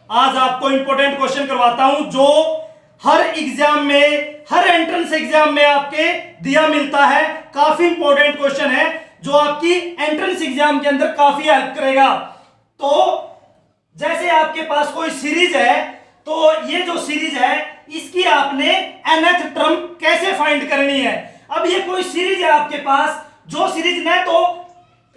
आज आपको important question करवाता हूं जो हर एग्जाम में, हर एंट्रेंस एग्जाम में आपके दिया मिलता है। काफी इंपॉर्टेंट क्वेश्चन है जो आपकी एंट्रेंस एग्जाम के अंदर काफी हेल्प करेगा। तो जैसे आपके पास कोई सीरीज है, तो ये जो सीरीज है इसकी आपने nth टर्म कैसे फाइंड करनी है। अब ये कोई सीरीज है आपके पास, जो सीरीज न तो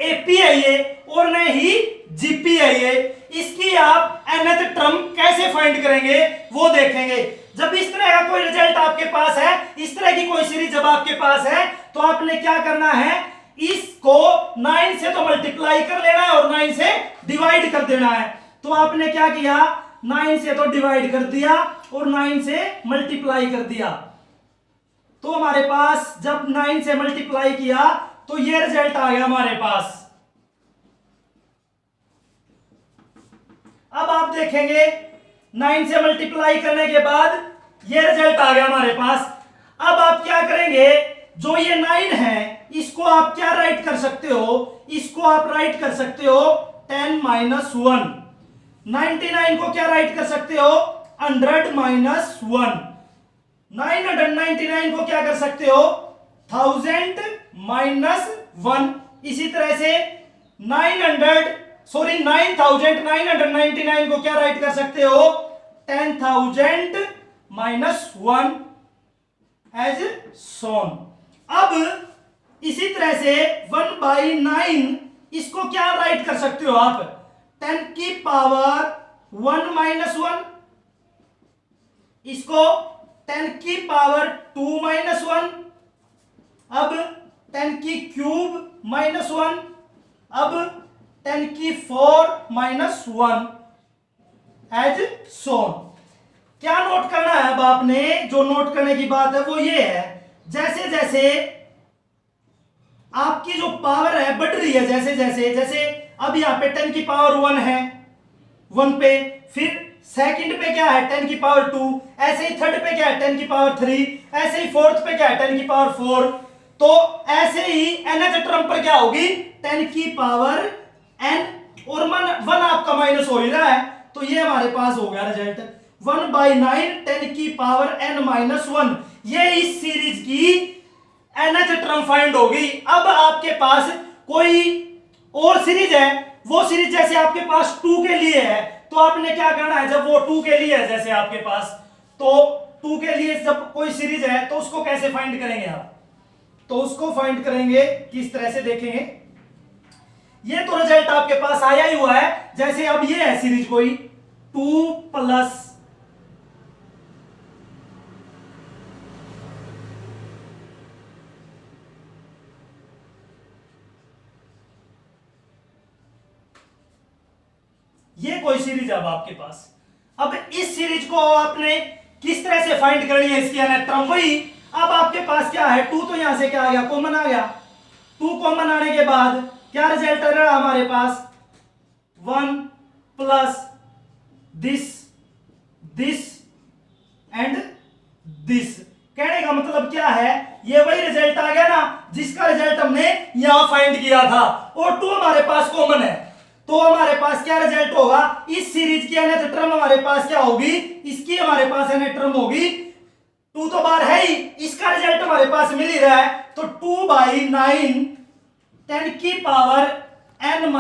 एपी है ये और न ही जीपी है ये, इसकी आप nth टर्म कैसे फाइंड करेंगे वो देखेंगे। जब इस तरह का कोई रिजल्ट आपके पास है, इस तरह की कोई सीरीज जब आपके पास है, तो आपने क्या करना है, इसको 9 से तो मल्टीप्लाई कर लेना है और 9 से डिवाइड कर देना है। तो आपने क्या किया, 9 से तो डिवाइड कर दिया और 9 से मल्टीप्लाई कर दिया। तो हमारे पास जब 9 से मल्टीप्लाई किया तो ये रिजल्ट आ गया हमारे पास। अब आप देखेंगे 9 से मल्टीप्लाई करने के बाद ये रिजल्ट आ गया हमारे पास। अब आप क्या करेंगे, जो ये 9 है इसको आप क्या राइट कर सकते हो, इसको आप राइट कर सकते हो 10 - 1। 99 को क्या राइट कर सकते हो, 100 - 1। 999 को क्या कर सकते हो, 1000 - 1। इसी तरह से 9999 को क्या राइट कर सकते हो, 10,000 - 1 एज सोन। अब इसी तरह से 1/9 इसको क्या राइट कर सकते हो आप, 10 की पावर 1 - 1। इसको 10 की पावर 2 - 1। अब 10 की क्यूब -1। अब 10 की 4 - 1 एज सोन। क्या नोट करना है अब आपने, जो नोट करने की बात है वो ये है, जैसे जैसे आपकी जो पावर है बढ़ रही है, जैसे जैसे जैसे अब यहां पे 10 की पावर 1 है 1 पे, फिर सेकंड पे क्या है 10 की पावर 2, ऐसे ही थर्ड पे क्या है 10 की पावर 3, ऐसे ही फोर्थ पे क्या है 10 की पावर 4। तो ऐसे ही nth टर्म पर क्या होगी 10 की पावर n, और 1 आपका माइनस हो ही रहा है, तो ये हमारे पास हो गया रिजल्ट 1/9 10 की पावर n - 1। ये इस सीरीज की nth टर्म फाइंड होगी। अब आपके पास कोई और सीरीज है, वो सीरीज जैसे आपके पास 2 के लिए है, तो आपने क्या करना है, जब वो 2 के लिए है जैसे आपके पास, तो 2 के लिए जब कोई सीरीज है तो उसको कैसे फाइंड करेंगे आप, तो उसको फाइंड करेंगे किस तरह से देखेंगे। ये तो रिजल्ट आपके पास आया ही हुआ है, जैसे अब ये है सीरीज कोई 2 प्लस ये कोई सीरीज अब आपके पास। अब इस सीरीज को आपने किस तरह से फाइंड करनी है, इसकी nth टर्म वही। अब आपके पास क्या है 2, तो यहां से क्या आ गया, कॉमन आ गया। 2 कॉमन आने के बाद क्या रिजल्ट आ रहा है हमारे पास, 1 प्लस दिस एंड दिस। कहने का मतलब क्या है, ये वही रिजल्ट आ गया ना जिसका रिजल्ट हमने यहां फाइंड किया था, और 2 हमारे पास कॉमन है, तो हमारे पास क्या रिजल्ट होगा, इस सीरीज की nth टर्म हमारे पास क्या होगी, इसकी हमारे पास nth टर्म होगी 2 तो बार है ही, इसका रिजल्ट हमारे पास मिल ही रहा है, तो 2/9 10 की पावर n -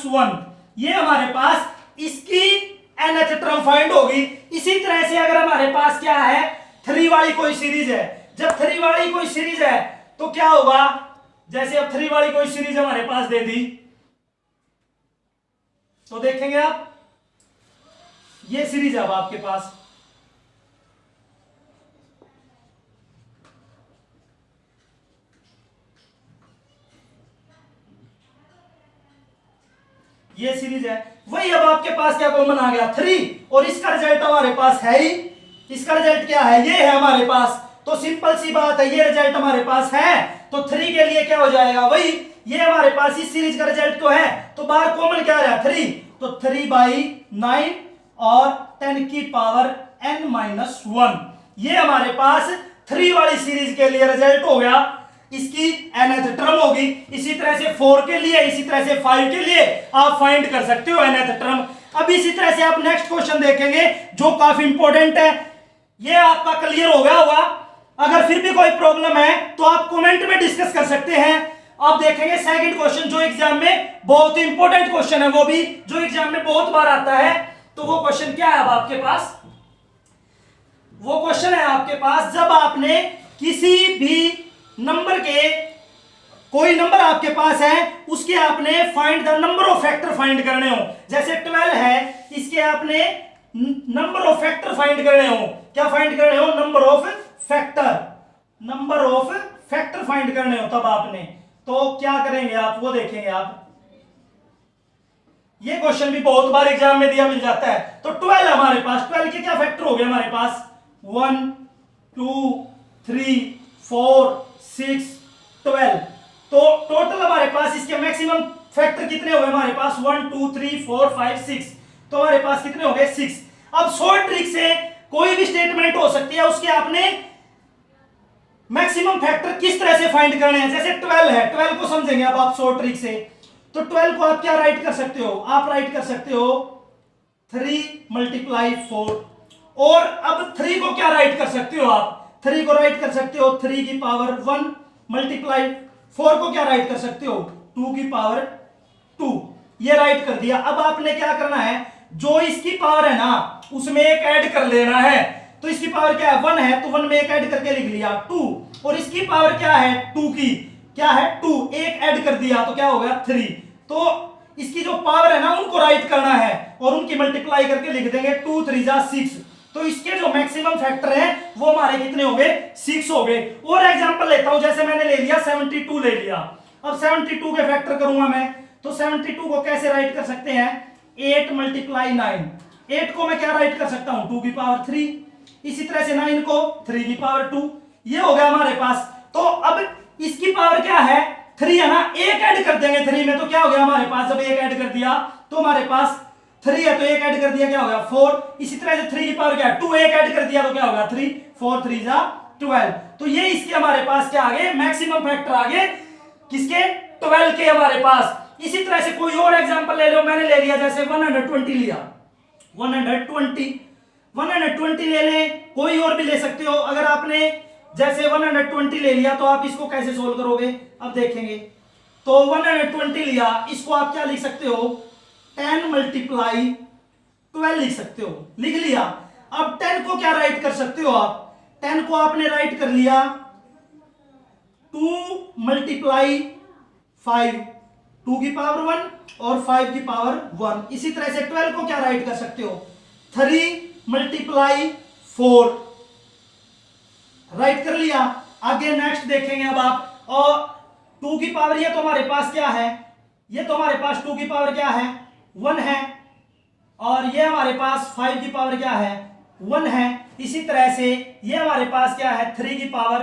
1, ये हमारे पास इसकी nth टर्म फाइंड होगी। इसी तरह से अगर हमारे पास क्या है 3 वाली कोई सीरीज है, जब 3 वाली कोई सीरीज है तो क्या होगा, जैसे अब 3 वाली कोई सीरीज हमारे पास दे दी, तो देखेंगे आप ये सीरीज अब आपके पास, ये सीरीज है वही। अब आपके पास क्या कॉमन आ गया 3, और इसका रिजल्ट हमारे पास है ही, इसका रिजल्ट क्या है, ये है हमारे पास। तो सिंपल सी बात है, ये रिजल्ट हमारे पास है, तो 3 के लिए क्या हो जाएगा वही, ये हमारे पास इस सीरीज का रिजल्ट तो है, तो बाहर कॉमन क्या आ रहा है 3, तो 3/9 और 10 की पावर n - 1, ये हमारे पास 3 वाली सीरीज के लिए रिजल्ट हो गया, इसकी nth टर्म होगी। इसी तरह से 4 के लिए, इसी तरह से 5 के लिए आप फाइंड कर सकते हो nth टर्म। अब इसी तरह से आप नेक्स्ट क्वेश्चन देखेंगे जो काफी इंपॉर्टेंट है। ये आपका क्लियर हो गया होगा। अगर फिर भी कोई प्रॉब्लम है तो आप कमेंट में डिस्कस कर सकते हैं। अब देखेंगे सेकंड क्वेश्चन जो एग्जाम में बहुत ही इंपॉर्टेंट क्वेश्चन है, वो भी जो एग्जाम में बहुत बार आता है। तो वो क्वेश्चन क्या है? अब आपके पास वो क्वेश्चन है आपके पास, जब आपने किसी भी नंबर के, कोई नंबर आपके पास है, उसके आपने find the number of factor find करने हो। जैसे 12 है, इसके आपने नंबर ऑफ फैक्टर फाइंड करने हो। क्या फाइंड करने हो? Number of factor, number of factor find करने हो। तब आपने तो क्या करेंगे आप, वो देखेंगे आप। ये क्वेश्चन भी बहुत बार एग्जाम में दिया मिल जाता है। तो 12 हमारे पास, 12 के क्या फैक्टर हो गए हमारे पास? 1 2 3 4 6 12। तो टोटल हमारे पास इसके मैक्सिमम फैक्टर कितने हो गए हमारे पास? 1 2 3 4 5 6। तो हमारे पास कितने हो गए? 6। अब शॉर्ट ट्रिक से कोई भी स्टेटमेंट हो सकती है, उसके आपने मैक्सिमम फैक्टर किस तरह से फाइंड करने हैं। जैसे 12 है, 12 को समझेंगे अब आप शॉर्ट ट्रिक से। तो 12 को आप क्या राइट कर सकते हो? आप राइट कर सकते हो 3 × 4। और अब 3 को क्या राइट कर सकते हो आप? 3 को राइट कर सकते हो 3 की पावर 1 × 4 को क्या राइट कर सकते हो? 2 की पावर 2। ये राइट कर दिया। अब आपने क्या करना है, जो इसकी पावर है ना उसमें एक ऐड कर लेना है। तो इसकी पावर क्या है? 1 है, तो 1 में एक ऐड करके लिख लिया 2। और इसकी पावर क्या है? 2 की, क्या है? 2, एक ऐड कर दिया तो क्या हो गया? 3। तो इसकी जो पावर है ना उनको राइट करना है और उनकी मल्टीप्लाई करके लिख देंगे 2 3 जा 6। तो इसके जो मैक्सिमम फैक्टर है वो हमारे कितने हो गए? 6 हो गए। और एग्जांपल लेता हूं, जैसे मैंने ले लिया 72 ले लिया। अब 72 के फैक्टर करूंगा मैं, तो 72 को कैसे राइट कर सकते हैं? 8 × 9। 8 को मैं क्या राइट कर सकता हूं? 2 की पावर 3। इसी तरह से 9 को 3 की पावर 2। ये हो गया हमारे पास। तो अब इसकी पावर क्या है? 3 है ना, एक ऐड कर देंगे 3 में, तो क्या हो गया हमारे पास? जब एक ऐड कर दिया तो हमारे पास 3 है, तो एक ऐड कर दिया क्या हो गया? 4। इसी तरह से 3 की पावर क्या है? 2, एक ऐड कर दिया तो क्या होगा? 3 4 3 जा 12। तो ये इसके हमारे पास क्या आ गए? मैक्सिमम फैक्टर आ गए किसके? 12 के हमारे पास। इसी तरह से कोई और एग्जांपल ले लो, मैंने ले लिया जैसे 120 लिया, 120 ले लें, कोई और भी ले सकते हो। अगर आपने जैसे 120 ले लिया तो आप इसको कैसे सोल्व करोगे? अब देखेंगे। तो 120 लिया, इसको आप क्या लिख सकते हो? 10 × 12 लिख सकते हो। लिख लिया। अब 10 को क्या राइट कर सकते हो आप? 10 को आपने राइट कर लिया 2 × 5, 2 की पावर 1 और 5 की पावर 1। इसी तरह से 12 को क्या राइट कर सकते हो? 3 × 4 राइट कर लिया। आगे नेक्स्ट देखेंगे अब आप। और 2 की पावर, ये तो हमारे पास क्या है? ये तो हमारे पास 2 की पावर क्या है? 1 है। और ये हमारे पास 5 की पावर क्या है? 1 है। इसी तरह से ये हमारे पास क्या है? 3 की पावर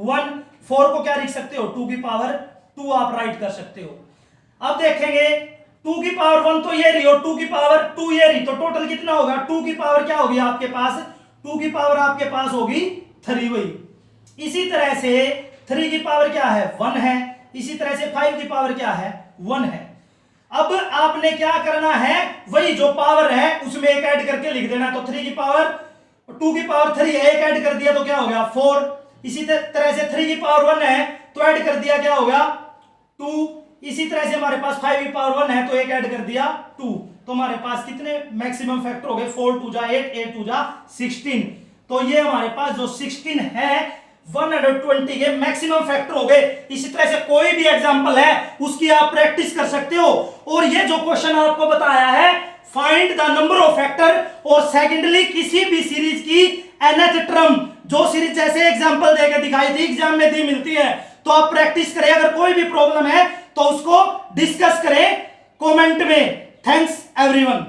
1। 4 को क्या लिख सकते हो? 2 की पावर 2 आप राइट कर सकते हो। अब देखेंगे 2 की पावर 1 तो ये रही और 2 की पावर 2 ये रही, तो टोटल कितना होगा? 2 की पावर क्या होगी आपके पास? 2 की पावर आपके पास होगी 3 वही। इसी तरह से 3 की पावर क्या है? 1 है। इसी तरह से 5 की पावर क्या है? 1 है। अब आपने क्या करना है? वही जो पावर है उसमें एक ऐड करके लिख देना। तो 3 की पावर 2 की पावर 3 है, एक ऐड कर दिया तो क्या हो गया? 4। इसी तरह से 3 की पावर 1 है तो ऐड कर दिया क्या हो गया? 2। इसी तरह से हमारे पास 5 की पावर 1 है तो एक ऐड कर दिया 2। तो हमारे पास कितने मैक्सिमम फैक्टर हो गए? 4 2 जा 8, 8 2 जा 16। तो ये हमारे पास जो 16 है 120 के मैक्सिमम फैक्टर हो गए। इसी तरह से कोई भी एग्जांपल है उसकी आप प्रैक्टिस कर सकते हो। और ये जो क्वेश्चन आपको बताया है, find the number of factor, और सेकेंडली किसी भी सीरीज की nth टर्म, जो सीरीज जैसे एग्जांपल देकर दिखाई थी एग्जाम में दी मिलती है, तो आप प्रैक्टिस करें। अगर कोई भी प्रॉब्लम है तो उसको डिस्कस करें कमेंट में। Thanks everyone.